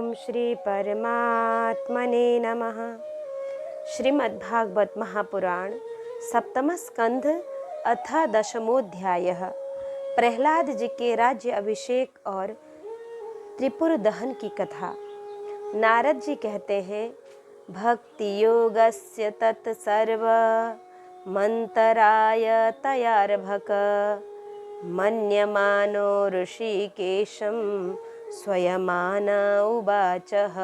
ओम श्री परमात्मने नमः। श्रीमद्भागवत महापुराण सप्तम स्कंध अथ दशमोध्यायः। प्रहलाद जी के राज्य अभिषेक और त्रिपुर दहन की कथा। नारद जी कहते हैं, भक्ति योगस्य तत्सर्व मंतराय तयार्भक मन्यमानो ऋषिकेशं स्वयमान उवाचः।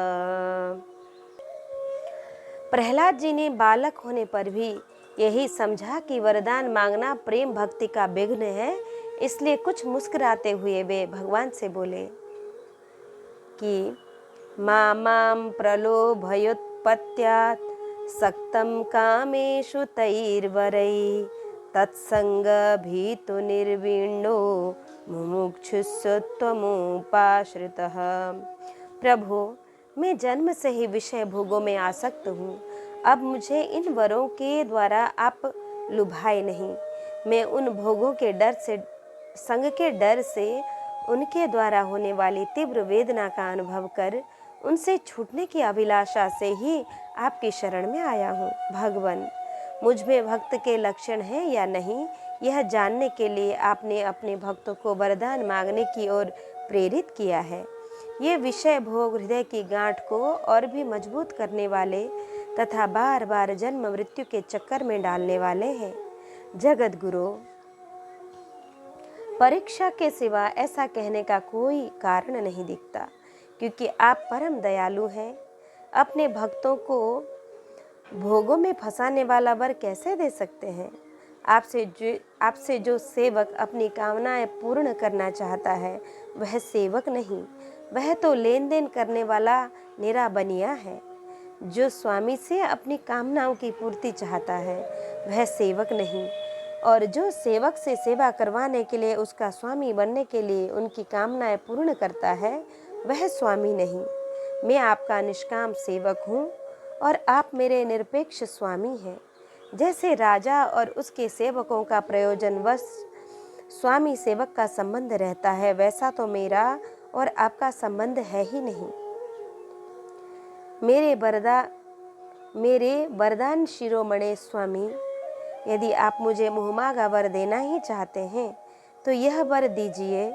प्रहलाद जी ने बालक होने पर भी यही समझा कि वरदान मांगना प्रेम भक्ति का विघ्न है, इसलिए कुछ मुस्कुराते हुए वे भगवान से बोले कि मां प्रलोभयोत्पत्त्यात् सक्तं कामेषु तैर्वरै तत्संग भीतु निर्विण्णो मुमुक्षुस्त्वमुपाश्रितः। प्रभु, मैं जन्म से ही विषय भोगों में आसक्त हूँ। अब मुझे इन वरों के द्वारा आप लुभाए नहीं। मैं उन भोगों के डर से, संग के डर से उनके द्वारा होने वाली तीव्र वेदना का अनुभव कर उनसे छूटने की अभिलाषा से ही आपकी शरण में आया हूँ। भगवान, मुझ में भक्त के लक्षण हैं या नहीं, यह जानने के लिए आपने अपने भक्तों को वरदान मांगने की ओर प्रेरित किया है। ये विषय भोग हृदय की गांठ को और भी मजबूत करने वाले तथा बार बार जन्म मृत्यु के चक्कर में डालने वाले हैं। जगत गुरु, परीक्षा के सिवा ऐसा कहने का कोई कारण नहीं दिखता, क्योंकि आप परम दयालु हैं। अपने भक्तों को भोगों में फंसाने वाला वर कैसे दे सकते हैं? आपसे जो सेवक अपनी कामनाएं पूर्ण करना चाहता है वह सेवक नहीं, वह तो लेन देन करने वाला निरा बनिया है। जो स्वामी से अपनी कामनाओं की पूर्ति चाहता है वह सेवक नहीं, और जो सेवक से सेवा करवाने के लिए, उसका स्वामी बनने के लिए उनकी कामनाएं पूर्ण करता है वह स्वामी नहीं। मैं आपका निष्काम सेवक हूँ और आप मेरे निरपेक्ष स्वामी हैं। जैसे राजा और उसके सेवकों का प्रयोजनवश स्वामी सेवक का संबंध रहता है, वैसा तो मेरा और आपका संबंध है ही नहीं। मेरे वरदान शिरोमणे स्वामी, यदि आप मुझे मुहमागा वर देना ही चाहते हैं तो यह वर दीजिए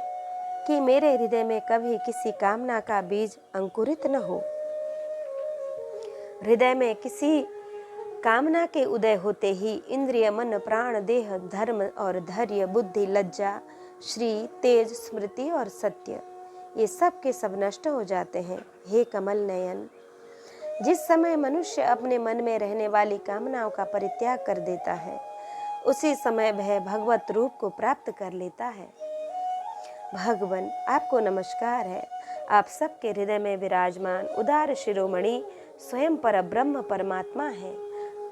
कि मेरे हृदय में कभी किसी कामना का बीज अंकुरित न हो। हृदय में किसी कामना के उदय होते ही इंद्रिय, मन, प्राण, देह, धर्म और धैर्य, बुद्धि, लज्जा, श्री, तेज, स्मृति और सत्य, ये सब के सब नष्ट हो जाते हैं। हे कमल नयन, जिस समय मनुष्य अपने मन में रहने वाली कामनाओं का परित्याग कर देता है, उसी समय वह भगवत रूप को प्राप्त कर लेता है। भगवान, आपको नमस्कार है। आप सबके हृदय में विराजमान उदार शिरोमणि स्वयं पर ब्रह्म परमात्मा है।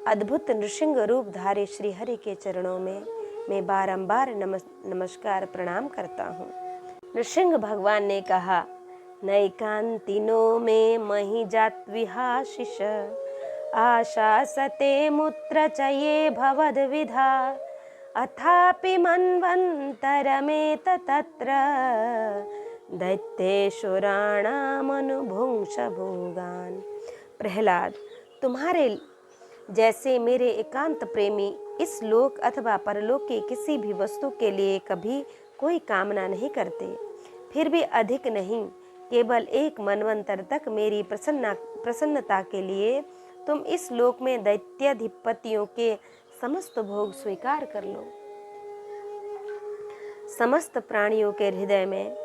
अद्भुत नृसिंह रूप धारे श्री हरि के चरणों में मैं बारंबार नमस्कार प्रणाम करता हूँ। नृसिंह भगवान ने कहा, नैकांतिनो में मही जात विहाशिष आशा सते मूत्र चये भवद विधा अथापि मन्वन्तरमेत तत्र दैत्येशुराणामनुभुंक्ष भोगान्। प्रहलाद, तुम्हारे जैसे मेरे एकांत प्रेमी इस लोक अथवा परलोक के किसी भी वस्तु के लिए कभी कोई कामना नहीं करते। फिर भी अधिक नहीं, केवल एक मनवंतर तक मेरी प्रसन्नता के लिए तुम इस लोक में दैत्याधिपतियों के समस्त भोग स्वीकार कर लो। समस्त प्राणियों के हृदय में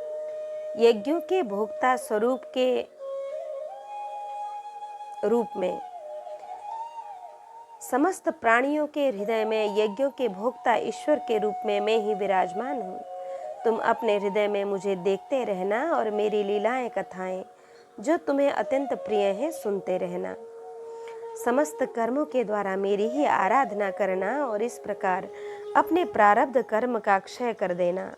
यज्ञों के भोक्ता स्वरूप के रूप में, समस्त प्राणियों के हृदय में यज्ञों के भोक्ता ईश्वर के रूप में मैं ही विराजमान हूँ। तुम अपने हृदय में मुझे देखते रहना और मेरी लीलाएं कथाएं जो तुम्हें अत्यंत प्रिय हैं सुनते रहना। समस्त कर्मों के द्वारा मेरी ही आराधना करना और इस प्रकार अपने प्रारब्ध कर्म का क्षय कर देना।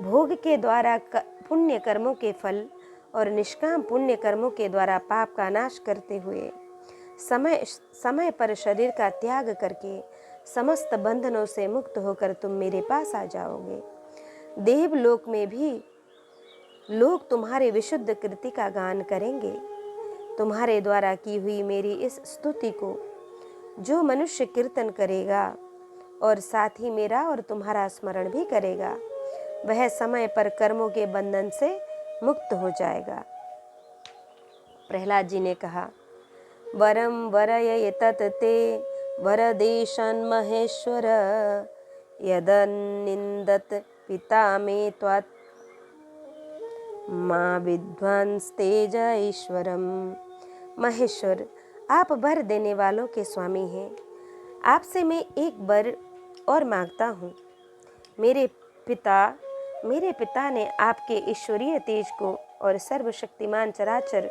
भोग के द्वारा पुण्य कर्मों के फल और निष्काम पुण्य कर्मों के द्वारा पाप का नाश करते हुए समय पर शरीर का त्याग करके समस्त बंधनों से मुक्त होकर तुम मेरे पास आ जाओगे। देवलोक में भी लोग तुम्हारे विशुद्ध कृति का गान करेंगे। तुम्हारे द्वारा की हुई मेरी इस स्तुति को जो मनुष्य कीर्तन करेगा और साथ ही मेरा और तुम्हारा स्मरण भी करेगा, वह समय पर कर्मों के बंधन से मुक्त हो जाएगा। प्रहलाद जी ने कहा, वरम वरय तत् ते वरदेशान् महेश्वर यदन्निन्दत पिता मे त्वात् माँ विद्वांस तेज ईश्वरम। महेश्वर, आप वर देने वालों के स्वामी हैं। आपसे मैं एक वर और मांगता हूँ। मेरे पिता ने आपके ईश्वरीय तेज को और सर्वशक्तिमान चराचर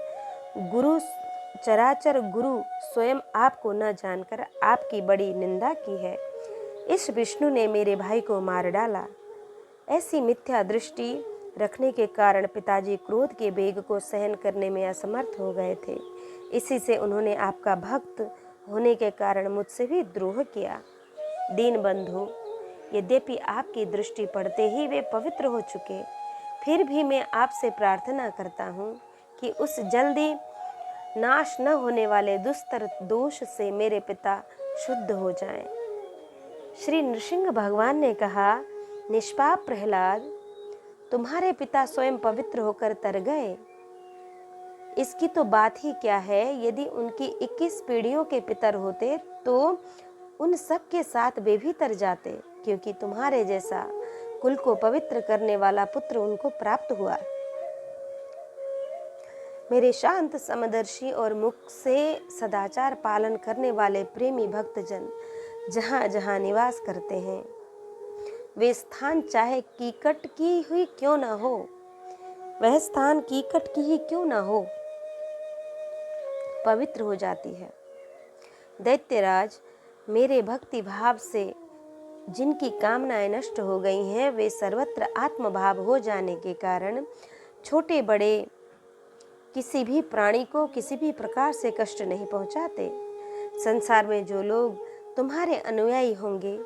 गुरु स्वयं आपको न जानकर आपकी बड़ी निंदा की है। इस विष्णु ने मेरे भाई को मार डाला। ऐसी मिथ्या दृष्टि रखने के कारण पिताजी क्रोध के वेग को सहन करने में असमर्थ हो गए थे। इसी से उन्होंने आपका भक्त होने के कारण मुझसे भी द्रोह किया। दीन बंधु, यद्यपि आपकी दृष्टि पड़ते ही वे पवित्र हो चुके, फिर भी मैं आपसे प्रार्थना करता हूँ कि उस जल्दी नाश न होने वाले दुस्तर दोष से मेरे पिता शुद्ध हो जाएं। श्री नृसिंह भगवान ने कहा, निष्पाप प्रहलाद, तुम्हारे पिता स्वयं पवित्र होकर तर गए। इसकी तो बात ही क्या है। यदि उनकी 21 पीढ़ियों के पितर होते तो उन सब के साथ वे भी तर जाते, क्योंकि तुम्हारे जैसा कुल को पवित्र करने वाला पुत्र उनको प्राप्त हुआ। मेरे शांत समदर्शी और मुख से सदाचार पालन करने वाले प्रेमी भक्तजन जहाँ जहाँ निवास करते हैं, वे स्थान चाहे कीकट की हुई क्यों न हो, वह स्थान कीकट की ही क्यों न हो, पवित्र हो जाती है। दैत्यराज, मेरे भक्ति भाव से जिनकी कामनाएं नष्ट हो गई हैं, वे सर्वत्र आत्मभाव हो जाने के कारण छोटे बड़े किसी भी प्राणी को किसी भी प्रकार से कष्ट नहीं पहुंचाते। संसार में जो लोग तुम्हारे अनुयायी होंगे,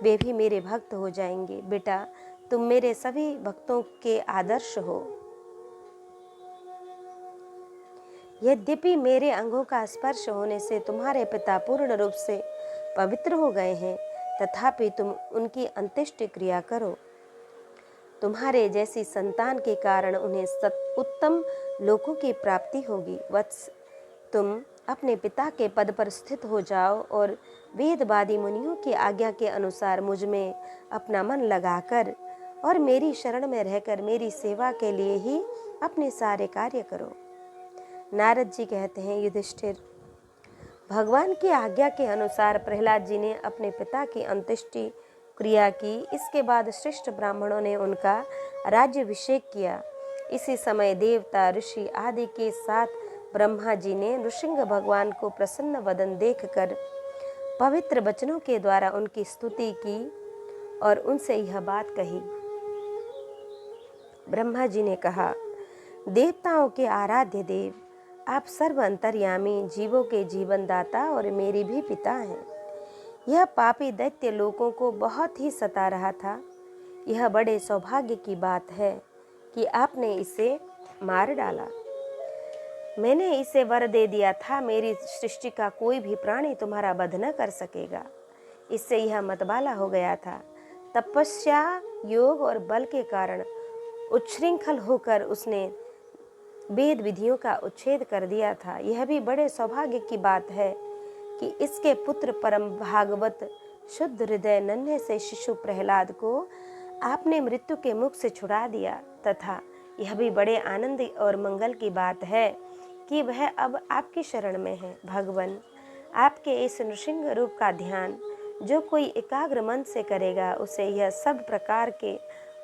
वे भी मेरे भक्त हो जाएंगे। बेटा, तुम मेरे सभी भक्तों के आदर्श हो। यद्यपि मेरे अंगों का स्पर्श होने से तुम्हारे पिता पूर्ण रूप से पवित्र हो गए हैं, तथापि तुम उनकी अंत्येष्टि क्रिया करो। तुम्हारे जैसी संतान के कारण उन्हें उत्तम लोकों की प्राप्ति होगी। वत्स, तुम अपने पिता के पद पर स्थित हो जाओ और वेदवादी मुनियों की आज्ञा के अनुसार मुझ में अपना मन लगाकर और मेरी शरण में रहकर मेरी सेवा के लिए ही अपने सारे कार्य करो। नारद जी कहते हैं, युधिष्ठिर, भगवान की आज्ञा के अनुसार प्रहलाद जी ने अपने पिता की अंत्येष्टि क्रिया की। इसके बाद श्रेष्ठ ब्राह्मणों ने उनका राज्याभिषेक किया। इसी समय देवता, ऋषि आदि के साथ ब्रह्मा जी ने नृसिंह भगवान को प्रसन्न वदन देखकर पवित्र वचनों के द्वारा उनकी स्तुति की और उनसे यह बात कही। ब्रह्मा जी ने कहा, देवताओं के आराध्य देव, आप सर्व अंतर्यामी, जीवों के जीवन दाता और मेरे भी पिता हैं। यह पापी दैत्य लोगों को बहुत ही सता रहा था। यह बड़े सौभाग्य की बात है कि आपने इसे मार डाला। मैंने इसे वर दे दिया था, मेरी सृष्टि का कोई भी प्राणी तुम्हारा वध न कर सकेगा। इससे यह मतवाला हो गया था। तपस्या, योग और बल के कारण उच्छृंखल होकर उसने वेद विधियों का उच्छेद कर दिया था। यह भी बड़े सौभाग्य की बात है कि इसके पुत्र परम भागवत शुद्ध हृदय नन्हे से शिशु प्रहलाद को आपने मृत्यु के मुख से छुड़ा दिया, तथा यह भी बड़े आनंद और मंगल की बात है कि वह अब आपकी शरण में है। भगवान, आपके इस नृसिंह रूप का ध्यान जो कोई एकाग्र मन से करेगा, उसे यह सब प्रकार के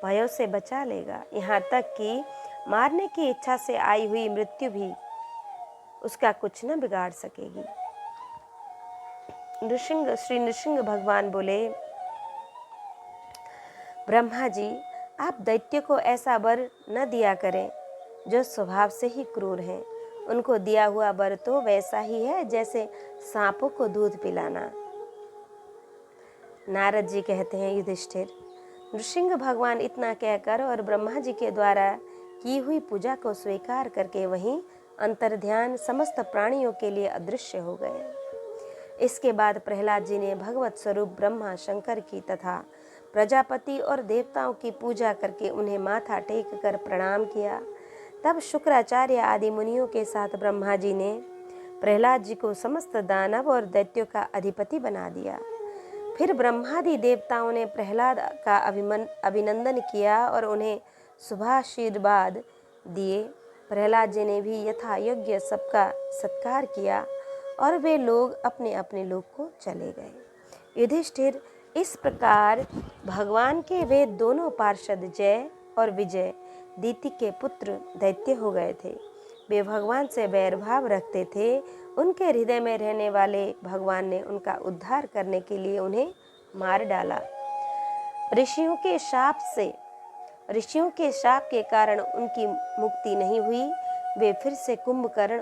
भयों से बचा लेगा। यहाँ तक कि मारने की इच्छा से आई हुई मृत्यु भी उसका कुछ न बिगाड़ सकेगी। श्री नृसिंह भगवान बोले, ब्रह्मा जी, आप दैत्य को ऐसा वर न दिया करें जो स्वभाव से ही क्रूर हैं। उनको दिया हुआ वर तो वैसा ही है जैसे सांपों को दूध पिलाना। नारद जी कहते हैं, युधिष्ठिर, नृसिंह भगवान इतना कहकर और ब्रह्मा जी के द्वारा की हुई पूजा को स्वीकार करके वहीं अंतर्ध्यान समस्त प्राणियों के लिए अदृश्य हो गए। इसके बाद प्रहलाद जी ने भगवत स्वरूप ब्रह्मा शंकर की तथा प्रजापति और देवताओं की पूजा करके उन्हें माथा टेक कर प्रणाम किया। तब शुक्राचार्य आदि मुनियों के साथ ब्रह्मा जी ने प्रहलाद जी को समस्त दानव और दैत्यों का अधिपति बना दिया। फिर ब्रह्मादि देवताओं ने प्रहलाद का अभिनंदन किया और उन्हें शुभाशीर्वाद दिए। प्रहलाद जी ने भी यथा योग्य सबका सत्कार किया और वे लोग अपने अपने लोक को चले गए। युधिष्ठिर, इस प्रकार भगवान के वे दोनों पार्षद जय और विजय दीति के पुत्र दैत्य हो गए थे। वे भगवान से बैर भाव रखते थे। उनके हृदय में रहने वाले भगवान ने उनका उद्धार करने के लिए उन्हें मार डाला। ऋषियों के शाप के कारण उनकी मुक्ति नहीं हुई। वे फिर से कुंभकर्ण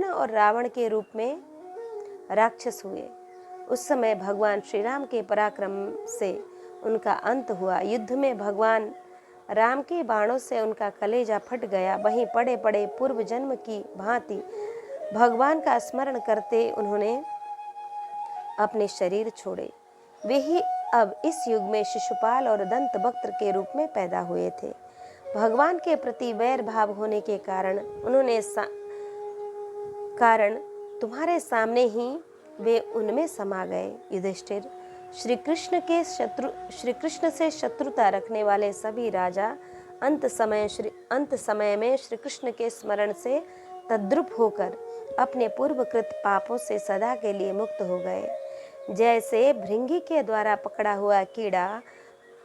और रावण के रूप में राक्षस हुए। उस समय भगवान श्री राम के पराक्रम से उनका अंत हुआ। युद्ध में भगवान राम के बाणों से उनका कलेजा फट गया। वहीं पड़े पड़े पूर्व जन्म की भांति भगवान का स्मरण करते उन्होंने अपने शरीर छोड़े। वे ही अब इस युग में शिशुपाल और दंतवक्त्र के रूप में पैदा हुए थे। भगवान के प्रति वैर भाव होने के कारण तुम्हारे सामने ही वे उनमें समा गए। युधिष्ठिर, श्री कृष्ण से शत्रुता रखने वाले सभी राजा अंत समय में श्री कृष्ण के स्मरण से तद्रुप होकर अपने पूर्वकृत पापों से सदा के लिए मुक्त हो गए। जैसे भृंगी के द्वारा पकड़ा हुआ कीड़ा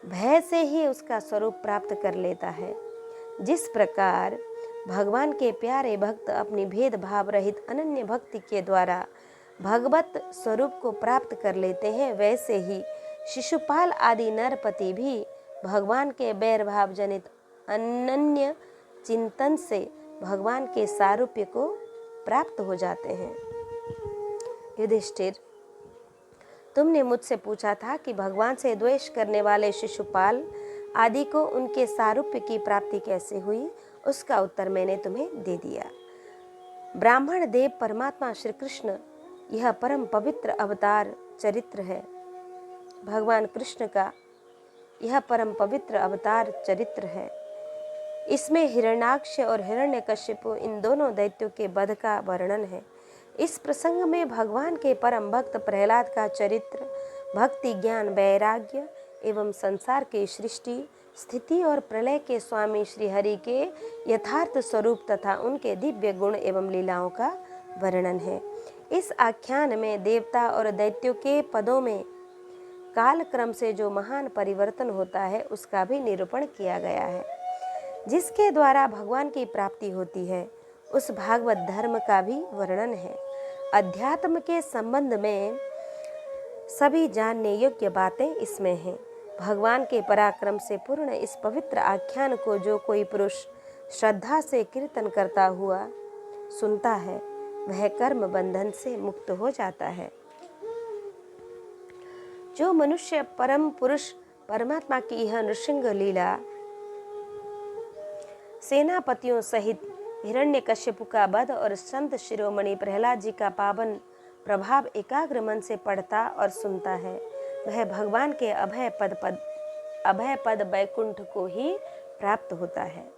भय से ही उसका स्वरूप प्राप्त कर लेता है, जिस प्रकार भगवान के प्यारे भक्त अपनी भेदभाव रहित अनन्य भक्ति के द्वारा भगवत स्वरूप को प्राप्त कर लेते हैं, वैसे ही शिशुपाल आदि नरपति भी भगवान के बैर भाव जनित अनन्य चिंतन से भगवान के सारूप्य को प्राप्त हो जाते हैं। युधिष्ठिर, तुमने मुझसे पूछा था कि भगवान से द्वेष करने वाले शिशुपाल आदि को उनके सारूप्य की प्राप्ति कैसे हुई। उसका उत्तर मैंने तुम्हें दे दिया। ब्राह्मण देव परमात्मा श्री कृष्ण यह परम पवित्र अवतार चरित्र है। भगवान कृष्ण का यह परम पवित्र अवतार चरित्र है। इसमें हिरण्याक्ष और हिरण्यकश्यप इन दोनों दैत्यों के वध का वर्णन है। इस प्रसंग में भगवान के परम भक्त प्रहलाद का चरित्र भक्ति, ज्ञान, वैराग्य एवं संसार की सृष्टि, स्थिति और प्रलय के स्वामी श्री हरि के यथार्थ स्वरूप तथा उनके दिव्य गुण एवं लीलाओं का वर्णन है। इस आख्यान में देवता और दैत्यों के पदों में काल क्रम से जो महान परिवर्तन होता है उसका भी निरूपण किया गया है। जिसके द्वारा भगवान की प्राप्ति होती है उस भागवत धर्म का भी वर्णन है। अध्यात्म के संबंध में सभी जानने योग्य बातें इसमें हैं। भगवान के पराक्रम से पूर्ण इस पवित्र आख्यान को जो कोई पुरुष श्रद्धा से कीर्तन करता हुआ सुनता है वह कर्म बंधन से मुक्त हो जाता है। जो मनुष्य परम पुरुष परमात्मा की यह नृसिंह लीला सेनापतियों सहित हिरण्यकश्यप का वध और संत शिरोमणि प्रहलाद जी का पावन प्रभाव एकाग्र मन से पढ़ता और सुनता है, वह भगवान के अभय पद वैकुंठ को ही प्राप्त होता है।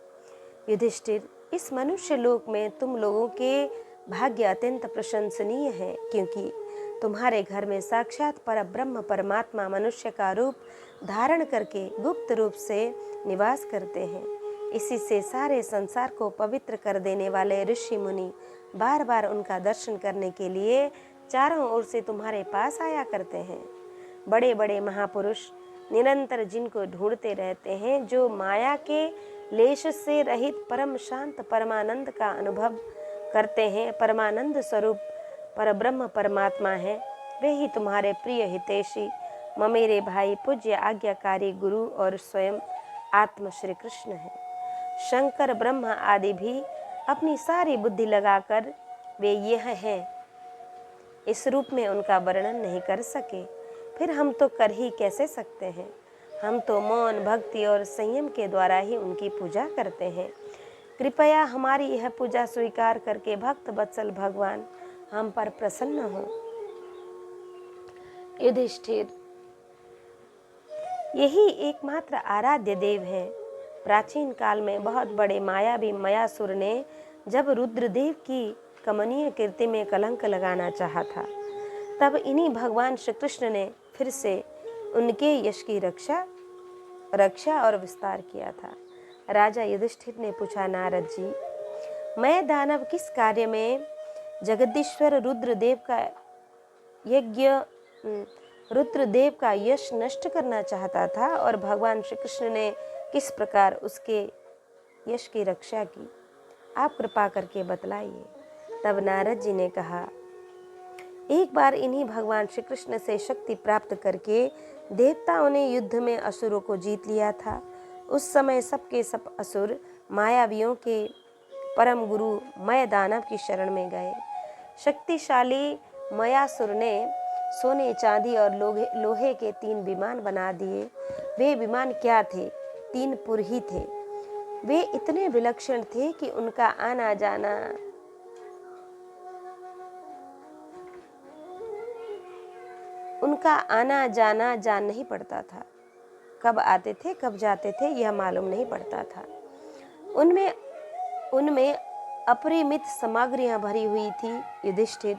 युधिष्ठिर, इस मनुष्य लोक में तुम लोगों के भाग्य अत्यंत प्रशंसनीय है, क्योंकि तुम्हारे घर में साक्षात परब्रह्म परमात्मा मनुष्य का रूप धारण करके गुप्त रूप से निवास करते हैं। इसी से सारे संसार को पवित्र कर देने वाले ऋषि मुनि बार बार उनका दर्शन करने के लिए चारों ओर से तुम्हारे पास आया करते हैं। बड़े बड़े महापुरुष निरंतर जिनको ढूंढते रहते हैं, जो माया के लेश से रहित परम शांत परमानंद का अनुभव करते हैं, परमानंद स्वरूप परब्रह्म परमात्मा है, वे ही तुम्हारे प्रिय हितैषी ममेरे भाई पूज्य आज्ञाकारी गुरु और स्वयं आत्म श्री कृष्ण है। शंकर ब्रह्मा आदि भी अपनी सारी बुद्धि लगाकर वे यह हैं इस रूप में उनका वर्णन नहीं कर सके। फिर हम तो कर ही कैसे सकते हैं। हम तो मौन, भक्ति और संयम के द्वारा ही उनकी पूजा करते हैं। कृपया हमारी यह पूजा स्वीकार करके भक्त वत्सल भगवान हम पर प्रसन्न हो। युधिष्ठिर, यही एकमात्र आराध्य देव है। प्राचीन काल में बहुत बड़े मायावी मयासुर ने जब रुद्रदेव की कमनीय कीर्ति में कलंक लगाना चाहा था, तब इन्हीं भगवान श्री कृष्ण ने फिर से उनके यश की रक्षा और विस्तार किया था। राजा युधिष्ठिर ने पूछा, नारद जी, मैं दानव किस कार्य में जगदीश्वर रुद्रदेव का यश नष्ट करना चाहता था और भगवान श्री कृष्ण ने किस प्रकार उसके यश की रक्षा की, आप कृपा करके बतलाइए। तब नारद जी ने कहा, एक बार इन्हीं भगवान श्री कृष्ण से शक्ति प्राप्त करके देवताओं ने युद्ध में असुरों को जीत लिया था। उस समय सबके सब असुर मायावियों के परम गुरु मय दानव की शरण में गए। शक्तिशाली मयासुर ने सोने, चांदी और लोहे के 3 विमान बना दिए। वे विमान क्या थे? 3 पुर ही थे। वे इतने विलक्षण थे कि उनका आना जाना जान नहीं पड़ता था। कब आते थे, कब जाते थे, यह मालूम नहीं पड़ता था। उनमें अपरिमित सामग्रियां भरी हुई थी। युधिष्ठिर,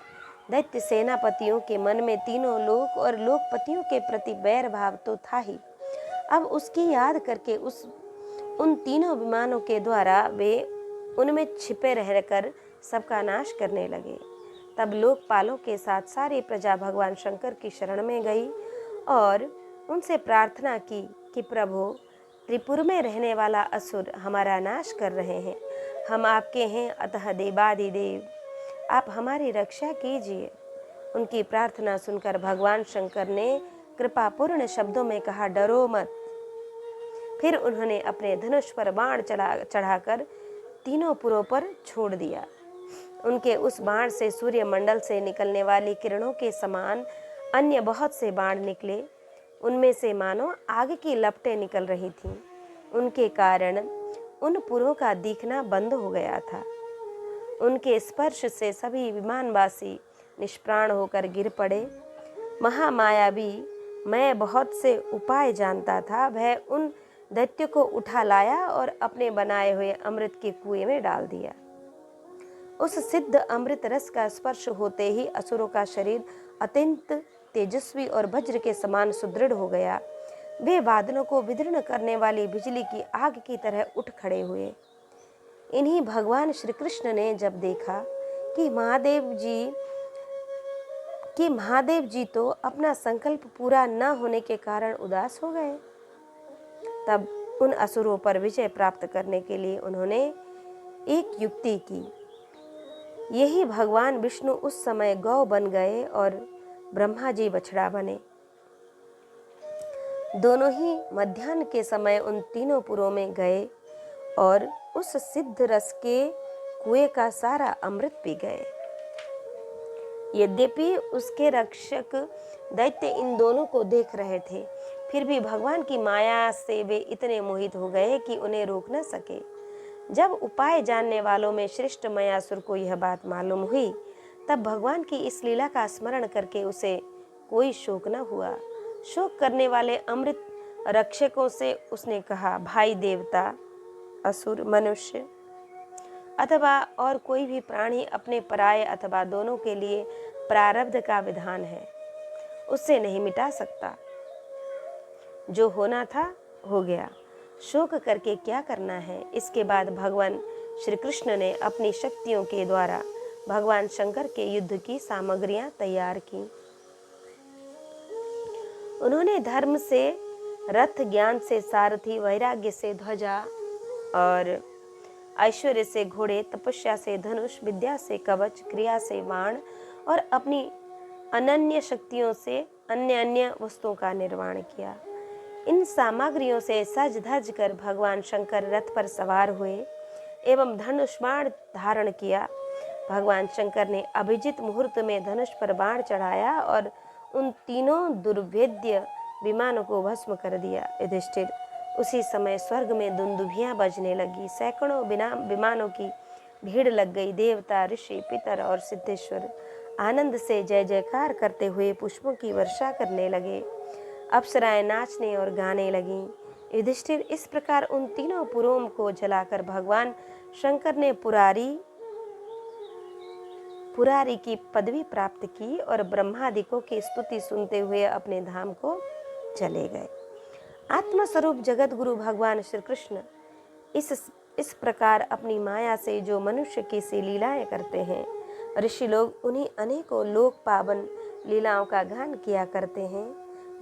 दैत्य सेनापतियों के मन में तीनों लोक और लोकपतियों के प्रति बैर भाव तो था ही। अब उसकी याद करके उन तीनों विमानों के द्वारा वे उनमें छिपे रहकर सबका नाश करने लगे। तब लोकपालों के साथ सारी प्रजा भगवान शंकर की शरण में गई और उनसे प्रार्थना की कि प्रभु, त्रिपुर में रहने वाला असुर हमारा नाश कर रहे हैं। हम आपके हैं, अतः देवादिदेव आप हमारी रक्षा कीजिए। उनकी प्रार्थना सुनकर भगवान शंकर ने कृपापूर्ण शब्दों में कहा, डरो मत। फिर उन्होंने अपने धनुष पर बाण चढ़ाकर तीनों पुरों पर छोड़ दिया। उनके उस बाण से सूर्यमंडल से निकलने वाली किरणों के समान अन्य बहुत से बाण निकले। उनमें से मानो आग की लपटें निकल रही थीं। उनके कारण उन पुरों का दिखना बंद हो गया था। उनके स्पर्श से सभी विमानवासी निष्प्राण होकर गिर पड़े। महामायावी मैं बहुत से उपाय जानता था। वह उन दैत्यों को उठा लाया और अपने बनाए हुए अमृत के कुएं में डाल दिया। उस सिद्ध अमृत रस का स्पर्श होते ही असुरों का शरीर अत्यंत तेजस्वी और वज्र के समान सुदृढ़ हो गया। वे बादलों को विदीर्ण करने वाली बिजली की आग की तरह उठ खड़े हुए। इन्हीं भगवान श्री कृष्ण ने जब देखा कि महादेव जी तो अपना संकल्प पूरा न होने के कारण उदास हो गए, तब उन असुरों पर विजय प्राप्त करने के लिए उन्होंने एक युक्ति की। यही भगवान विष्णु उस समय गौ बन गए और ब्रह्मा जी बछड़ा बने। दोनों ही मध्याह्न के समय उन तीनों पुरों में गए और उस सिद्ध रस के कुएं का सारा अमृत पी गए। यद्यपि उसके रक्षक दैत्य इन दोनों को देख रहे थे, फिर भी भगवान की माया से वे इतने मोहित हो गए कि उन्हें रोक न सके। जब उपाय जानने वालों में श्रेष्ठ मयासुर को यह बात मालूम हुई, तब भगवान की इस लीला का स्मरण करके उसे कोई शोक न हुआ। शोक करने वाले अमृत रक्षकों से उसने कहा, भाई देवता, असुर, मनुष्य अथवा और कोई भी प्राणी अपने पराये अथवा दोनों के लिए प्रारब्ध का विधान है, उससे नहीं मिटा सकता। जो होना था हो गया, शोक करके क्या करना है। इसके बाद भगवान श्री कृष्ण ने अपनी शक्तियों के द्वारा भगवान शंकर के युद्ध की सामग्रियां तैयार की। उन्होंने धर्म से रथ, ज्ञान से सारथी, वैराग्य से ध्वजा और ऐश्वर्य से घोड़े, तपस्या से धनुष, विद्या से कवच, क्रिया से बाण और अपनी अनन्य शक्तियों से अन्य वस्तुओं का निर्माण किया। इन सामग्रियों से सज धज कर भगवान शंकर रथ पर सवार हुए एवं धनुष बाण धारण किया। भगवान शंकर ने अभिजित मुहूर्त में धनुष पर बाण चढ़ाया और उन तीनों दुर्भेद्य विमानों को भस्म कर दिया। युधिष्ठिर, उसी समय स्वर्ग में दुंदुभियां बजने लगी, सैकड़ों विमानों की भीड़ लग गई। देवता, ऋषि, पितर और सिद्धेश्वर आनंद से जय जयकार करते हुए पुष्पों की वर्षा करने लगे। अप्सराएं नाचने और गाने लगीं। युधिष्ठिर, इस प्रकार उन तीनों पुरों को जलाकर भगवान शंकर ने पुरारी की पदवी प्राप्त की और ब्रह्मादिकों की स्तुति सुनते हुए अपने धाम को चले गए। आत्मस्वरूप जगत गुरु भगवान श्री कृष्ण इस प्रकार अपनी माया से जो मनुष्य की सी लीलाएं करते हैं, ऋषि लोग उन्हीं अनेकों लोक पावन लीलाओं का गान किया करते हैं।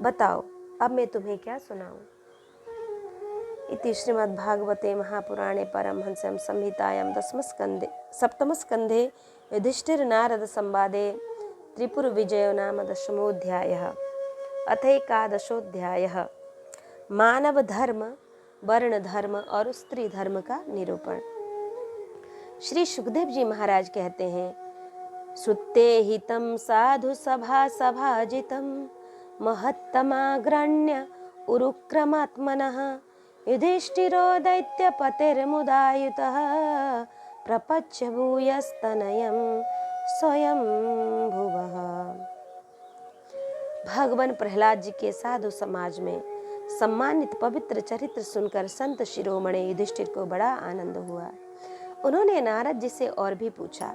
बताओ, अब मैं तुम्हें क्या सुनाऊं। इति श्रीमद्भागवते महापुराणे परमहंस्यां संहितायां सप्तमस्कन्धे युधिष्ठिर नारद संवादे त्रिपुरविजयो नाम दशमोऽध्यायः। अथैकादशोऽध्यायः। मानव धर्म, वर्ण धर्म और स्त्री धर्म का निरूपण। श्री सुखदेव जी महाराज कहते हैं, श्रुते हितं साधु सभाजितं महत्तमाग्रण्य उरुक्रमात्मनः युधिष्ठिरो दैत्यपतिर्मुदायुतः प्रपच्य भूयस्तनयं स्वयं भुवः। भगवान प्रहलाद जी के साधु समाज में सम्मानित पवित्र चरित्र सुनकर संत शिरोमणि युधिष्ठिर को बड़ा आनंद हुआ। उन्होंने नारद जी से और भी पूछा।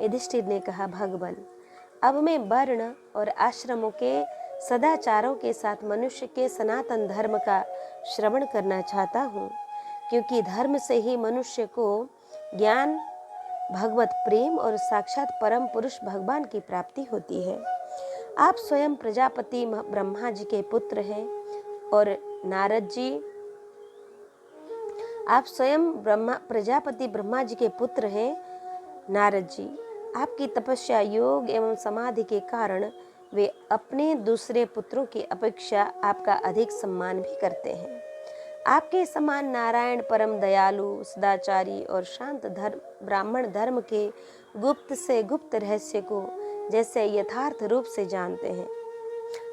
युधिष्ठिर ने कहा, भगवान, अब मैं वर्ण और आश्रमों के सदाचारों के साथ मनुष्य के सनातन धर्म का श्रवण करना चाहता हूँ, क्योंकि धर्म से ही मनुष्य को ज्ञान, भगवत प्रेम और साक्षात परम पुरुष भगवान की प्राप्ति होती है। आप स्वयं प्रजापति ब्रह्मा जी के पुत्र हैं और नारद जी, आप स्वयं प्रजापति ब्रह्मा जी के पुत्र हैं। नारद जी, आपकी तपस्या, योग एवं समाधि के कारण वे अपने दूसरे पुत्रों की अपेक्षा आपका अधिक सम्मान भी करते हैं। आपके समान नारायण परम दयालु, सदाचारी और शांत ब्राह्मण धर्म के गुप्त से गुप्त रहस्य को जैसे यथार्थ रूप से जानते हैं,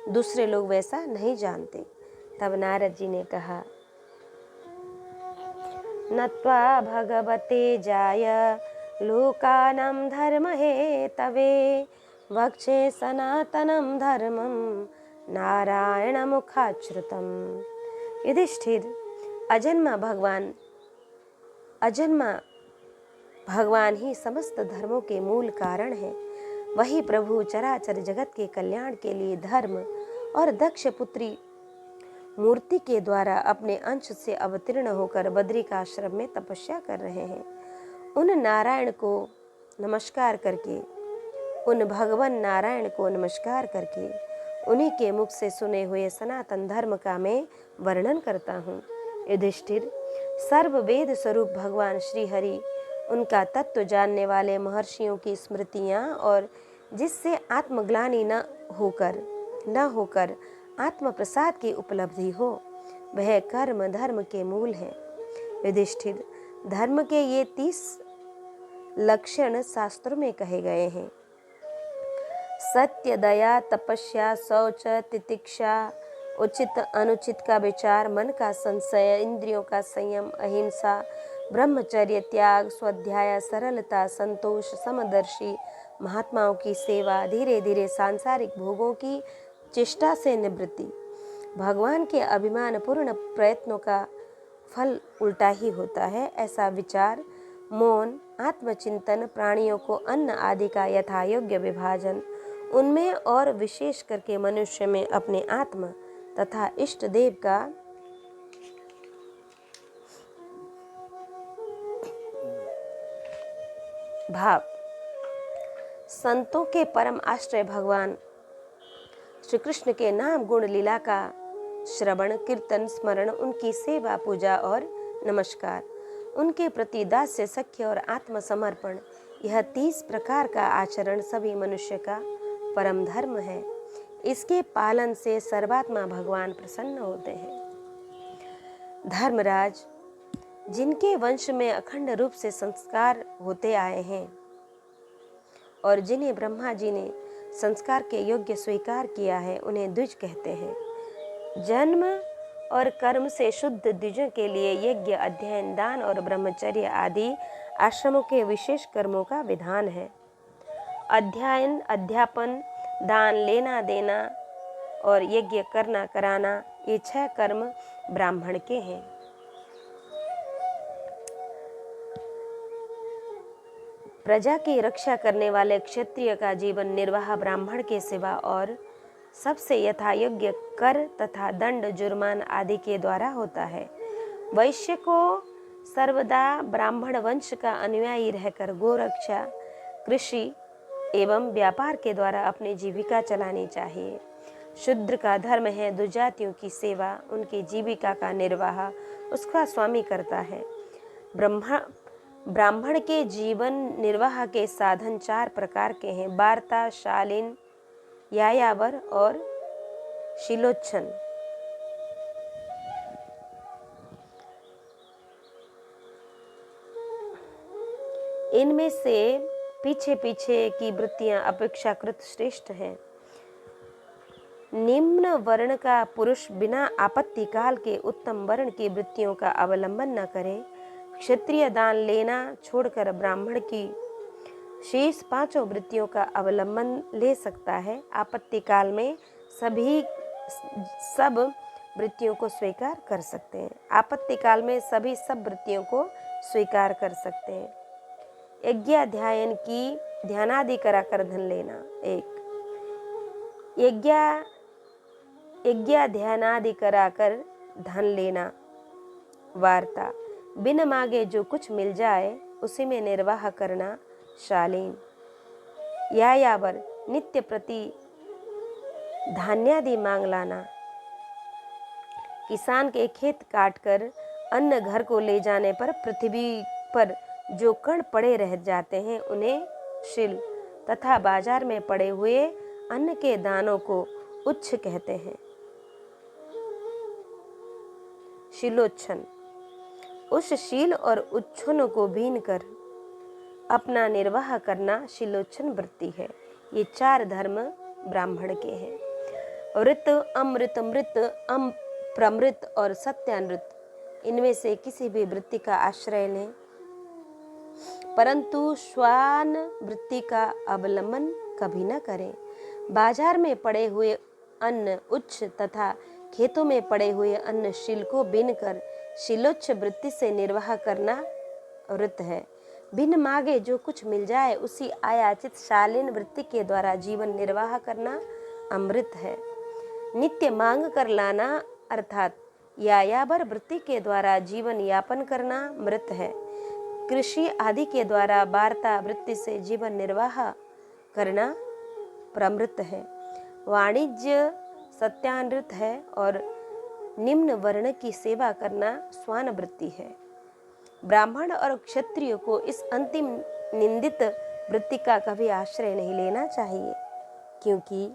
दूसरे लोग वैसा नहीं जानते। तब नारद जी ने कहा, नत्वा भगवते जाय लोकानां धर्म हेतवे वक्षे सनातनं धर्मं नारायणमुखाच्छ्रुतम्। युधिष्ठिर, अजन्मा भगवान ही समस्त धर्मों के मूल कारण है। वही प्रभु चराचर जगत के कल्याण के लिए धर्म और दक्ष पुत्री मूर्ति के द्वारा अपने अंश से अवतीर्ण होकर बद्रिकाश्रम में तपस्या कर रहे हैं। उन भगवान नारायण को नमस्कार करके उन्हीं के मुख से सुने हुए सनातन धर्म का मैं वर्णन करता हूँ। युधिष्ठिर, सर्व वेद स्वरूप भगवान श्री हरि, उनका तत्व जानने वाले महर्षियों की स्मृतियाँ और जिससे आत्मग्लानि न होकर आत्म प्रसाद की उपलब्धि हो, वह कर्म धर्म के मूल है। युधिष्ठिर, धर्म के ये 30 लक्षण शास्त्रों में कहे गए हैं। सत्य, दया, तपस्या, शौच, तितिक्षा, उचित अनुचित का विचार, मन का संशय, इंद्रियों का संयम, अहिंसा, ब्रह्मचर्य, त्याग, स्वाध्याय, सरलता, संतोष, समदर्शी, महात्माओं की सेवा, धीरे धीरे सांसारिक भोगों की चेष्टा से निवृत्ति। भगवान के अभिमान पूर्ण प्रयत्नों का फल उल्टा ही होता है, ऐसा विचार, मौन, आत्मचिंतन, प्राणियों को अन्न आदि का यथायोग्य विभाजन, उनमें और विशेष करके मनुष्य में अपने आत्मा तथा इष्ट देव का भाव, संतों के परम आश्रय भगवान श्री कृष्ण के नाम गुण लीला का श्रवण, कीर्तन, स्मरण, उनकी सेवा, पूजा और नमस्कार, उनके प्रति दास्य, सख्य और आत्मसमर्पण, यह 30 प्रकार का आचरण सभी मनुष्य का परम धर्म है। इसके पालन से सर्वात्मा भगवान प्रसन्न होते हैं। धर्मराज, जिनके वंश में अखंड रूप से संस्कार होते आए हैं और जिन्हें ब्रह्मा जी ने संस्कार के योग्य स्वीकार किया है उन्हें द्विज कहते हैं। जन्म और कर्म से शुद्ध द्विजों के लिए यज्ञ, अध्ययन, दान और ब्रह्मचर्य आदि आश्रमों के विशेष कर्मों का विधान है। अध्ययन, अध्यापन, दान, लेना देना और यज्ञ करना कराना, ये 6 कर्म ब्राह्मण के हैं। प्रजा की रक्षा करने वाले क्षत्रिय का जीवन निर्वाह ब्राह्मण के सिवा और सबसे यथायोग्य कर तथा दंड, जुर्मान आदि के द्वारा होता है। वैश्य को सर्वदा ब्राह्मण वंश का अनुयायी रहकर गोरक्षा, कृषि एवं व्यापार के द्वारा अपनी जीविका चलानी चाहिए। शूद्र का धर्म है दुजातियों की सेवा, उनकी जीविका का निर्वाह उसका स्वामी करता है। ब्राह्मण के जीवन निर्वाह के साधन 4 प्रकार के हैं: वार्ता, शालीन, यायावर और शिलोच्छन। इनमें से पीछे पीछे की वृत्तियां अपेक्षाकृत श्रेष्ठ हैं। निम्न वर्ण का पुरुष बिना आपत्ति काल के उत्तम वर्ण की वृत्तियों का अवलंबन न करे। क्षत्रिय दान लेना छोड़कर ब्राह्मण की शेष 5 वृत्तियों का अवलंबन ले सकता है। आपत्ति काल में सब वृत्तियों को स्वीकार कर सकते हैं। आपत्ति काल में सभी सब वृत्तियों को स्वीकार कर सकते हैं। यज्ञाध्यायन की ध्यानादि कराकर धन लेना। 1 यज्ञाध्यानादि कराकर धन लेना। वार्ता, बिन मांगे जो कुछ मिल जाए उसी में निर्वाह करना। शालीन। यायावर, नित्य प्रति धान्यादि मांग लाना। किसान के खेत काटकर अन्न घर को ले जाने पर पृथ्वी पर जो कण पड़े रह जाते हैं उन्हें शिल तथा बाजार में पड़े हुए अन्न के दानों को उच्छ कहते हैं। शिलोच्छन, उस शील और उच्छन को बीन कर अपना निर्वाह करना शिलोच्छन वृत्ति है। ये 4 धर्म ब्राह्मण के हैं। वृत्त, अमृत, मृत, प्रमृत और सत्यानृत, इनमें से किसी भी वृत्ति का आश्रय लें, परंतु श्वान वृत्ति का अवलंबन कभी न करें। बाजार में पड़े हुए अन्न उच्च तथा खेतों में पड़े हुए अन्न शील को बीनकर शिलोच्छ वृत्ति से निर्वाह करना वृत्त है। बिन मांगे जो कुछ मिल जाए उसी आयाचित शालीन वृत्ति के द्वारा जीवन निर्वाह करना अमृत है। नित्य मांग कर लाना अर्थात यायावर वृत्ति के द्वारा जीवन यापन करना मृत है। कृषि आदि के द्वारा वार्ता वृत्ति से जीवन निर्वाह करना प्रमृत है। वाणिज्य सत्यानृत है और निम्न वर्ण की सेवा करना स्वान वृत्ति है। ब्राह्मण और क्षत्रिय को इस अंतिम निंदित वृत्ति का कभी आश्रय नहीं लेना चाहिए, क्योंकि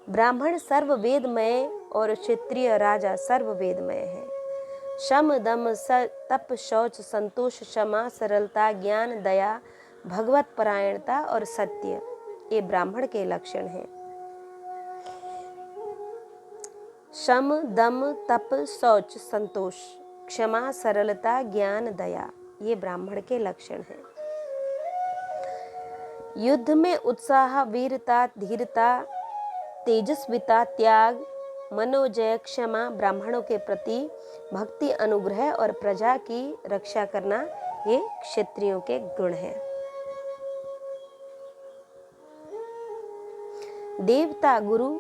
ब्राह्मण सर्ववेदमय और क्षत्रिय राजा सर्ववेदमय है। शम, दम, तप, शौच, संतोष, क्षमा, सरलता, ज्ञान, दया, भगवत परायणता और सत्य, ये ब्राह्मण के लक्षण हैं। शम, दम, तप, शौच, संतोष, क्षमा, सरलता, ज्ञान, दया, ये ब्राह्मण के लक्षण हैं। युद्ध में उत्साह, वीरता, धीरता, तेजस्विता, त्याग, मनोजय, क्षमा, ब्राह्मणों के प्रति भक्ति, अनुग्रह और प्रजा की रक्षा करना, ये क्षत्रियों के गुण हैं। देवता, गुरु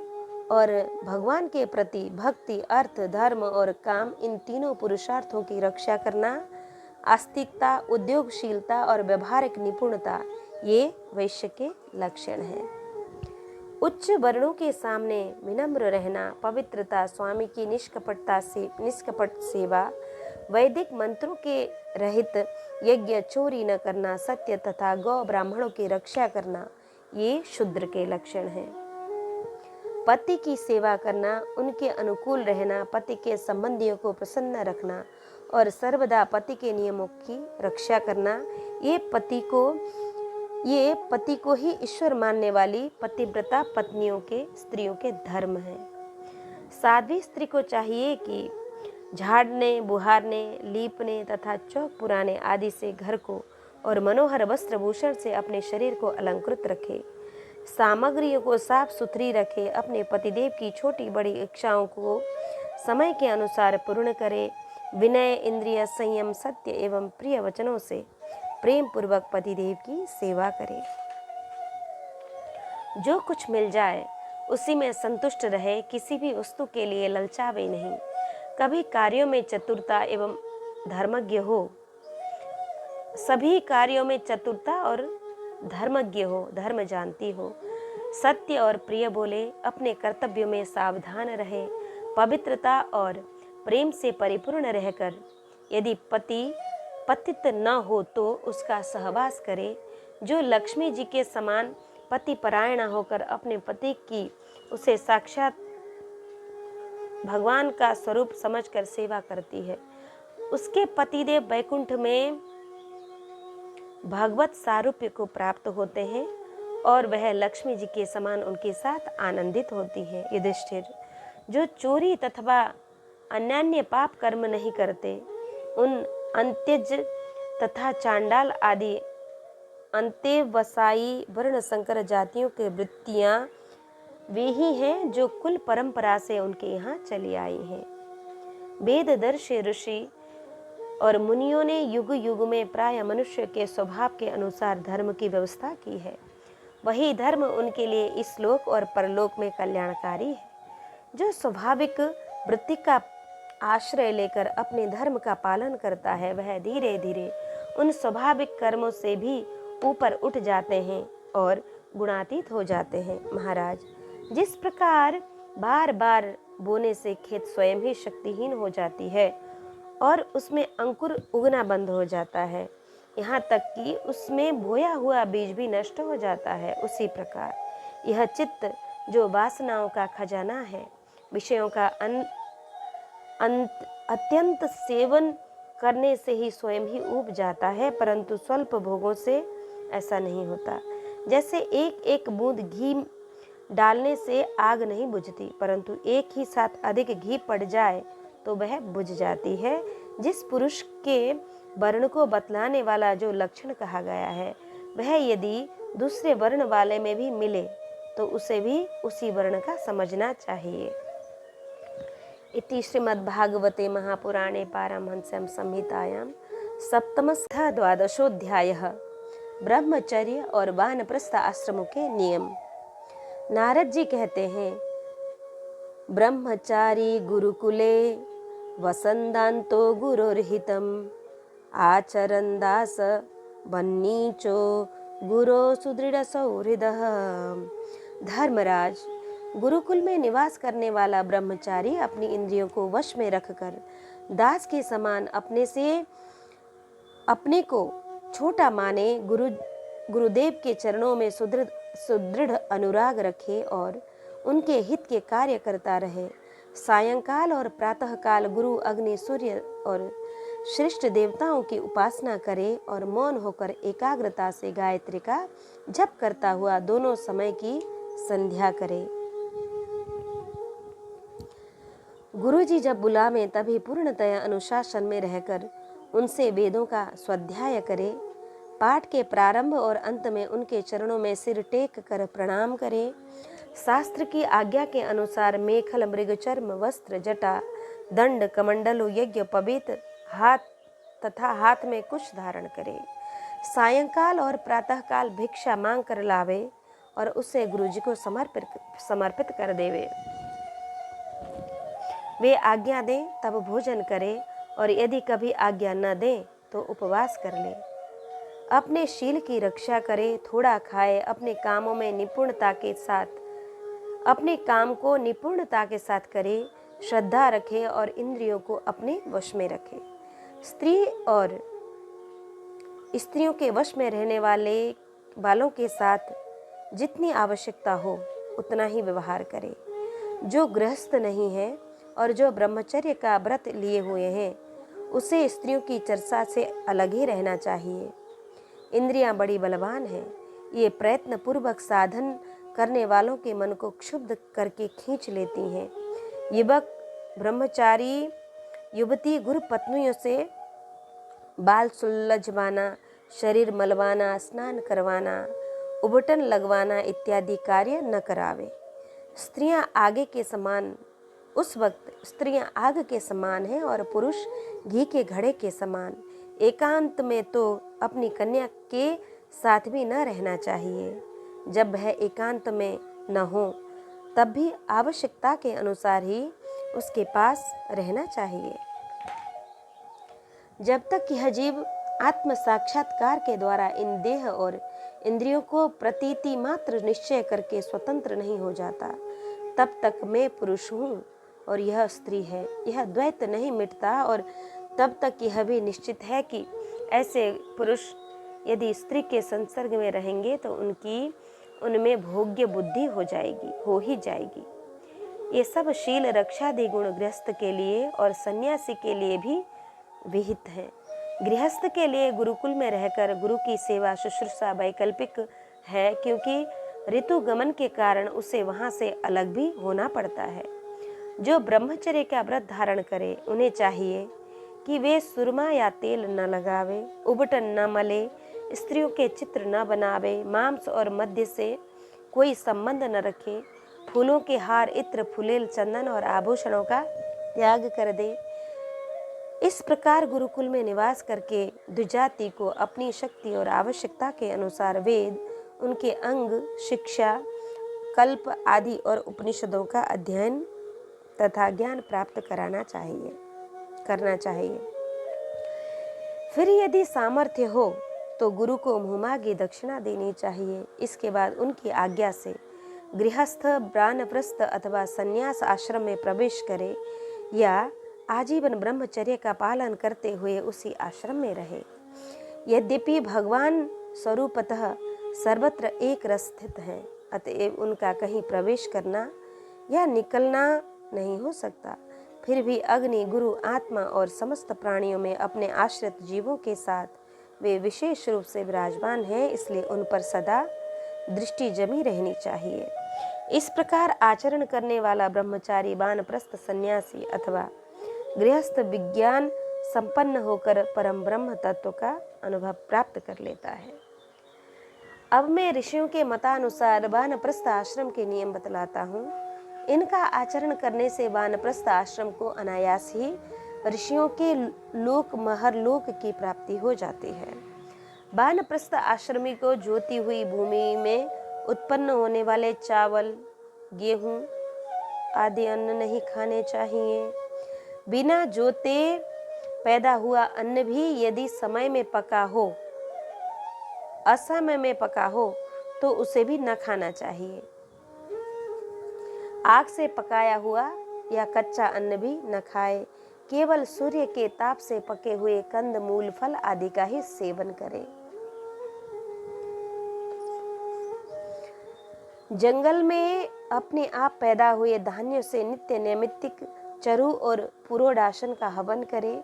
और भगवान के प्रति भक्ति, अर्थ, धर्म और काम, इन तीनों पुरुषार्थों की रक्षा करना, आस्तिकता, उद्योगशीलता और व्यवहारिक निपुणता, ये वैश्य के लक्षण हैं। उच्च वर्णों के सामने विनम्र रहना, पवित्रता, स्वामी की निष्कपट सेवा, वैदिक मंत्रों के रहित यज्ञ, चोरी न करना, सत्य तथा गौ ब्राह्मणों की रक्षा करना, ये शूद्र के लक्षण हैं। पति की सेवा करना, उनके अनुकूल रहना, पति के संबंधियों को प्रसन्न रखना और सर्वदा पति के नियमों की रक्षा करना, ये पति को ये पति को ही ईश्वर मानने वाली पतिव्रता पत्नियों के स्त्रियों के धर्म है। साध्वी स्त्री को चाहिए कि झाड़ने, बुहारने, लीपने तथा चौक पुराने आदि से घर को और मनोहर वस्त्र भूषण से अपने शरीर को अलंकृत रखे, सामग्रियों को साफ सुथरी रखे, अपने पतिदेव की छोटी बड़ी इच्छाओं को समय के अनुसार पूर्ण करे, विनय, इंद्रिय संयम, सत्य एवं प्रिय वचनों से प्रेम पूर्वक पतिदेव की सेवा करे। जो कुछ मिल जाए उसी में संतुष्ट रहे, किसी भी वस्तु के लिए ललचावे नहीं, कभी कार्यों में चतुरता एवं धर्मज्ञ हो, सभी कार्यों में चतुरता और धर्मज्ञ हो, धर्म जानती हो, सत्य और प्रिय बोले, अपने कर्तव्यों में सावधान रहे, पवित्रता और प्रेम से परिपूर्ण रहकर यदि पति पतित न हो तो उसका सहवास करे, जो लक्ष्मी जी के समान पति परायण होकर अपने पति की उसे साक्षात भगवान का स्वरूप समझकर सेवा करती है, उसके पतिदेव वैकुंठ में भगवत सारूप्य को प्राप्त होते हैं और वह लक्ष्मी जी के समान उनके साथ आनंदित होती है। युधिष्ठिर, जो चोरी तथा अन्यान्य पाप कर्म नहीं करते, उन अंत्यज तथा चांडाल आदि अंत्यवसायी वर्ण संकर जातियों के वृत्तियां वे ही हैं जो कुल परंपरा से उनके यहाँ चली आई हैं। वेददर्शी ऋषि और मुनियों ने युग युग में प्राय मनुष्य के स्वभाव के अनुसार धर्म की व्यवस्था की है। वही धर्म उनके लिए इस लोक और परलोक में कल्याणकारी है। जो स्वाभाविक वृत्ति का आश्रय लेकर अपने धर्म का पालन करता है, वह धीरे धीरे उन स्वाभाविक कर्मों से भी ऊपर उठ जाते हैं और गुणातीत हो जाते हैं। महाराज, जिस प्रकार बार बार बोने से खेत स्वयं ही शक्तिहीन हो जाती है और उसमें अंकुर उगना बंद हो जाता है, यहाँ तक कि उसमें बोया हुआ बीज भी नष्ट हो जाता है, उसी प्रकार यह चित्त जो वासनाओं का खजाना है, विषयों का अत्यंत सेवन करने से ही स्वयं ही उब जाता है, परंतु स्वल्प भोगों से ऐसा नहीं होता। जैसे एक एक बूंद घी डालने से आग नहीं बुझती, परंतु एक ही साथ अधिक घी पड़ जाए तो वह बुझ जाती है। जिस पुरुष के वर्ण को बतलाने वाला जो लक्षण कहा गया है, वह यदि दूसरे वर्ण वाले में भी मिले तो उसे भी उसी वर्ण का समझना चाहिए। इति श्रीमद्भागवते महापुराणे पारमहंस्यां संहितायां सप्तमस्थ द्वादशोऽध्यायः ब्रह्मचर्य और वानप्रस्थ आश्रमों के नियम। नारद जी कहते हैं, ब्रह्मचारी गुरुकुले वसन्दान्तो गुरोर्हितम् आचरन् दास वन्नीचो गुरो सुदृढ़ सौहृदः। धर्मराज, गुरुकुल में निवास करने वाला ब्रह्मचारी अपनी इंद्रियों को वश में रखकर दास के समान अपने को छोटा माने, गुरुदेव के चरणों में सुदृढ़ अनुराग रखे और उनके हित के कार्य करता रहे। सायंकाल और प्रातःकाल गुरु, अग्नि, सूर्य और श्रेष्ठ देवताओं की उपासना करे और मौन होकर एकाग्रता से गायत्री का जप करता हुआ दोनों समय की संध्या करे। गुरु जी जब बुलावें तभी पूर्णतया अनुशासन में रहकर उनसे वेदों का स्वाध्याय करे। पाठ के प्रारंभ और अंत में उनके चरणों में सिर टेक कर प्रणाम करे। शास्त्र की आज्ञा के अनुसार मेखल, मृगचर्म, वस्त्र, जटा, दंड, कमंडलु, यज्ञ, पवित्र हाथ में कुश धारण करे। सायंकाल और प्रातःकाल भिक्षा मांग कर लावे और उसे गुरु जी को समर्पित कर देवे। वे आज्ञा दें तब भोजन करे और यदि कभी आज्ञा न दें तो उपवास कर ले। अपने शील की रक्षा करे, थोड़ा खाए, अपने काम को निपुणता के साथ करे, श्रद्धा रखे और इंद्रियों को अपने वश में रखे। स्त्री और स्त्रियों के वश में रहने वालों के साथ जितनी आवश्यकता हो उतना ही व्यवहार करे। जो गृहस्थ नहीं है और जो ब्रह्मचर्य का व्रत लिए हुए हैं, उसे स्त्रियों की चर्चा से अलग ही रहना चाहिए। इंद्रियां बड़ी बलवान हैं, ये प्रयत्न पूर्वक साधन करने वालों के मन को क्षुब्ध करके खींच लेती हैं। युवक ब्रह्मचारी युवती गुरु पत्नियों से बाल सुलझवाना, शरीर मलवाना, स्नान करवाना, उबटन लगवाना इत्यादि कार्य न करावे। स्त्रियां आगे के समान, उस वक्त स्त्रियां आग के समान हैं और पुरुष घी के घड़े के समान। एकांत में तो अपनी कन्या के साथ भी न रहना चाहिए। जब वह एकांत में न हो तब भी आवश्यकता के अनुसार ही उसके पास रहना चाहिए। जब तक यह जीव आत्म साक्षात्कार के द्वारा इन देह और इंद्रियों को प्रतीति मात्र निश्चय करके स्वतंत्र नहीं हो जाता, तब तक मैं पुरुष हूँ और यह स्त्री है, यह द्वैत नहीं मिटता। और तब तक यह भी निश्चित है कि ऐसे पुरुष यदि स्त्री के संसर्ग में रहेंगे तो उनमें भोग्य बुद्धि हो ही जाएगी। ये सब शील रक्षादि गुण गृहस्थ के लिए और सन्यासी के लिए भी विहित है। गृहस्थ के लिए गुरुकुल में रहकर गुरु की सेवा शुश्रूषा वैकल्पिक है, क्योंकि ऋतु गमन के कारण उसे वहां से अलग भी होना पड़ता है। जो ब्रह्मचर्य का व्रत धारण करे उन्हें चाहिए कि वे सुरमा या तेल न लगावे, उबटन न मले, स्त्रियों के चित्र न बनावे, मांस और मद्य से कोई संबंध न रखे, फूलों के हार, इत्र, फुलेल, चंदन और आभूषणों का त्याग कर दे। इस प्रकार गुरुकुल में निवास करके द्विजाति को अपनी शक्ति और आवश्यकता के अनुसार वेद, उनके अंग, शिक्षा, कल्प आदि और उपनिषदों का अध्ययन तथा ज्ञान प्राप्त करना चाहिए। फिर यदि सामर्थ्य हो तो गुरु को मुहमागी दक्षिणा देनी चाहिए। इसके बाद उनकी आज्ञा से गृहस्थ वानप्रस्थ अथवा संन्यास आश्रम में प्रवेश करे या आजीवन ब्रह्मचर्य का पालन करते हुए उसी आश्रम में रहे। यद्यपि भगवान स्वरूपतः सर्वत्र एक रस स्थित है, अतएव उनका कहीं प्रवेश करना या निकलना नहीं हो सकता। फिर भी अग्नि, गुरु, आत्मा और समस्त प्राणियों में अपने आश्रित जीवों के साथ वे विशेष रूप से विराजमान हैं, इसलिए उन पर सदा दृष्टि जमी रहनी चाहिए। इस प्रकार आचरण करने वाला ब्रह्मचारी, वानप्रस्थ, सन्यासी अथवा गृहस्थ विज्ञान संपन्न होकर परम ब्रह्म तत्व का अनुभव प्राप्त कर लेता है। अब मैं ऋषियों के मतानुसार वानप्रस्थ आश्रम के नियम बतलाता हूँ। इनका आचरण करने से वानप्रस्थ आश्रम को अनायास ही ऋषियों के लोक महरलोक की प्राप्ति हो जाती है। वानप्रस्थ आश्रमी को जोती हुई भूमि में उत्पन्न होने वाले चावल, गेहूं आदि अन्न नहीं खाने चाहिए। बिना जोते पैदा हुआ अन्न भी यदि समय में पका हो, असमय में पका हो तो उसे भी न खाना चाहिए। आग से पकाया हुआ या कच्चा अन्न भी न खाए। केवल सूर्य के ताप से पके हुए कंद, मूल, फल आदि का ही सेवन करें। जंगल में अपने आप पैदा हुए धान्यों से नित्य नैमित्तिक चरु और पुरोडाशन का हवन करे।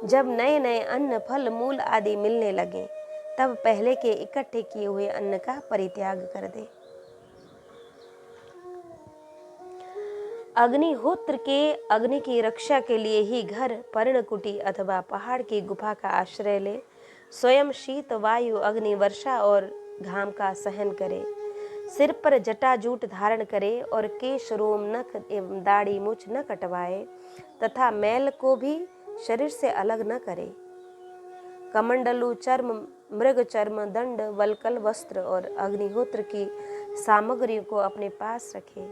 जब नए नए अन्न, फल, मूल आदि मिलने लगे तब पहले के इकट्ठे किए हुए अन्न का परित्याग कर दे। अग्निहोत्र के अग्नि की रक्षा के लिए ही घर, पर्णकुटी अथवा पहाड़ की गुफा का आश्रय ले। स्वयं शीत, वायु, अग्नि, वर्षा और घाम का सहन करे। सिर पर जटाजूट धारण करे और केश, रोम, नख एवं दाढ़ी मूछ न कटवाए तथा मैल को भी शरीर से अलग न करे। कमंडलू, चर्म, मृग चर्म, दंड, वल्कल वस्त्र और अग्निहोत्र की सामग्रियों को अपने पास रखे।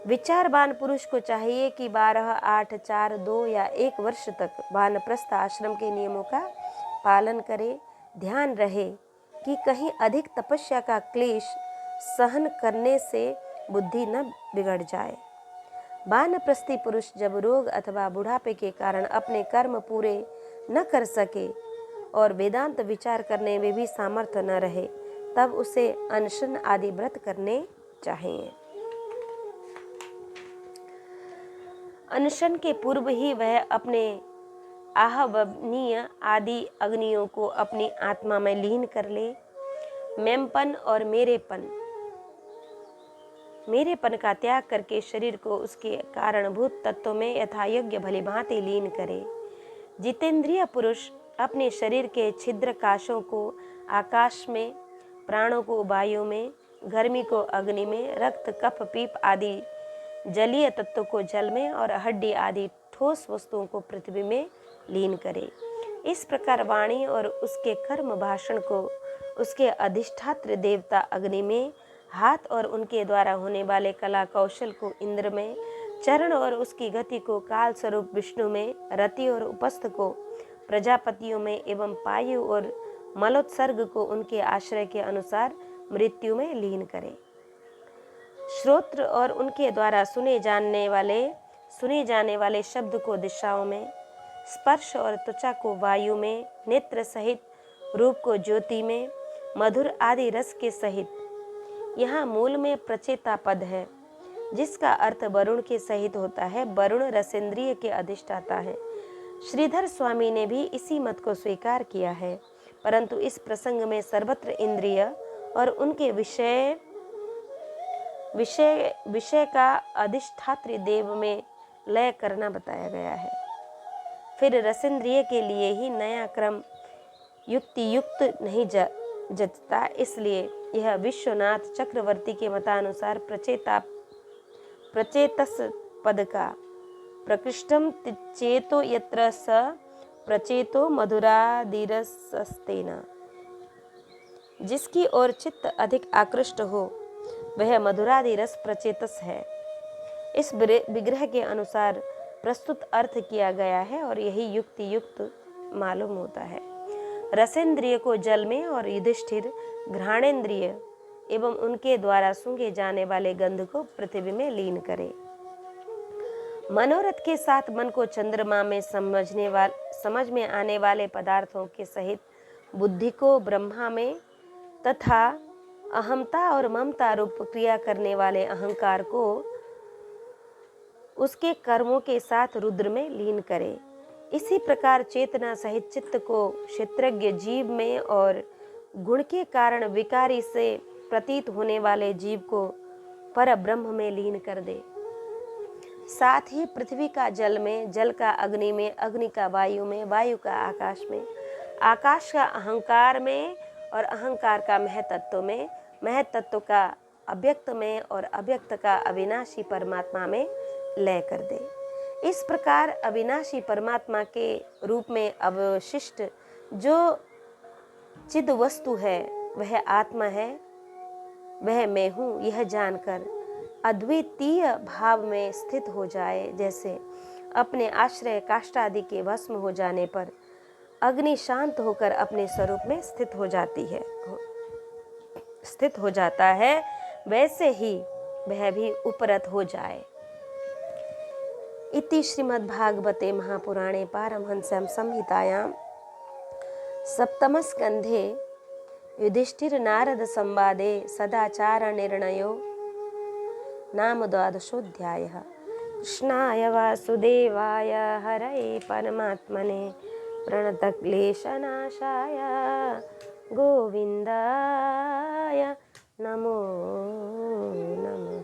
विचारवान पुरुष को चाहिए कि 12, 8, 4, 2 या 1 वर्ष तक वानप्रस्थ आश्रम के नियमों का पालन करे। ध्यान रहे कि कहीं अधिक तपस्या का क्लेश सहन करने से बुद्धि न बिगड़ जाए। वानप्रस्थी पुरुष जब रोग अथवा बुढ़ापे के कारण अपने कर्म पूरे न कर सके और वेदांत विचार करने में भी सामर्थ्य न रहे, तब उसे अनशन आदि व्रत करने चाहिए। अनशन के पूर्व ही वह अपने आहवनीय आदि अग्नियों को अपनी आत्मा में लीन कर ले। मैंपन और मेरेपन का त्याग करके शरीर को उसके कारणभूत तत्वों में यथायोग्य भली भांति लीन करे। जितेंद्रिय पुरुष अपने शरीर के छिद्रकाशों को आकाश में, प्राणों को वायु में, गर्मी को अग्नि में, रक्त कफ पीप आदि जलीय तत्वों को जल में और हड्डी आदि ठोस वस्तुओं को पृथ्वी में लीन करे। इस प्रकार वाणी और उसके कर्म भाषण को उसके अधिष्ठात्र देवता अग्नि में, हाथ और उनके द्वारा होने वाले कला कौशल को इंद्र में, चरण और उसकी गति को काल स्वरूप विष्णु में, रति और उपस्थ को प्रजापतियों में एवं पायु और मलोत्सर्ग को उनके आश्रय के अनुसार मृत्यु में लीन करे। श्रोत्र और उनके द्वारा सुने जाने वाले शब्द को दिशाओं में, स्पर्श और त्वचा को वायु में, नेत्र सहित रूप को ज्योति में, मधुर आदि रस के सहित। यहाँ मूल में प्रचेता पद है जिसका अर्थ वरुण के सहित होता है। वरुण रसेंद्रिय के अधिष्ठाता है। श्रीधर स्वामी ने भी इसी मत को स्वीकार किया है, परंतु इस प्रसंग में सर्वत्र इंद्रिय और उनके विषय का अधिष्ठात्री देव में लय करना बताया गया है। फिर रसेंद्रिय के लिए ही नया क्रम युक्त नहीं जचता, इसलिए यह विश्वनाथ चक्रवर्ती के मतानुसार प्रचेतस पद का प्रकृष्टम चेतो यत्र स प्रचेतो मधुरादिरसस्तेन, जिसकी ओर चित्त अधिक आकृष्ट हो वह मधुरादि रस प्रचेतस है। इस विग्रह के अनुसार प्रस्तुत अर्थ किया गया है और यही युक्त मालूम होता है। रसेंद्रिय को जल में और युधिष्ठिर घ्राणेन्द्रिय एवं उनके द्वारा सूंघे जाने वाले गंध को पृथ्वी में लीन करे। मनोरथ के साथ मन को चंद्रमा में समझ में आने वाले पदार्थों के सहित बुद्धि को ब्रह्मा में तथा अहमता और ममता रूप क्रिया करने वाले अहंकार को उसके कर्मों के साथ रुद्र में लीन करे। इसी प्रकार चेतना सहित चित्त को क्षेत्रज्ञ जीव में और गुण के कारण विकारी से प्रतीत होने वाले जीव को पर ब्रह्म में लीन कर दे। साथ ही पृथ्वी का जल में, जल का अग्नि में, अग्नि का वायु में, वायु का आकाश में, आकाश का अहंकार में और अहंकार का महतत्व में, महतत्व का अव्यक्त में और अव्यक्त का अविनाशी परमात्मा में लय कर दे। इस प्रकार अविनाशी परमात्मा के रूप में अवशिष्ट जो चिद वस्तु है वह आत्मा है, वह मैं हूँ, यह जानकर अद्वितीय भाव में स्थित हो जाए। जैसे अपने आश्रय काष्ठादि के भस्म हो जाने पर अग्नि शांत होकर अपने स्वरूप में स्थित हो जाता है, वैसे ही वह भी उपरत हो जाए। इति श्रीमद्भागवते महापुराणे पारमहंस्यां संहितायां सप्तमस्कन्धे युधिष्ठिर नारद संवादे सदाचार निर्णयो नाम 12 कृष्णाय वासुदेवाय हरये परमात्मने प्रणतक्लेशनाशाय गोविन्दाय नमो नमः।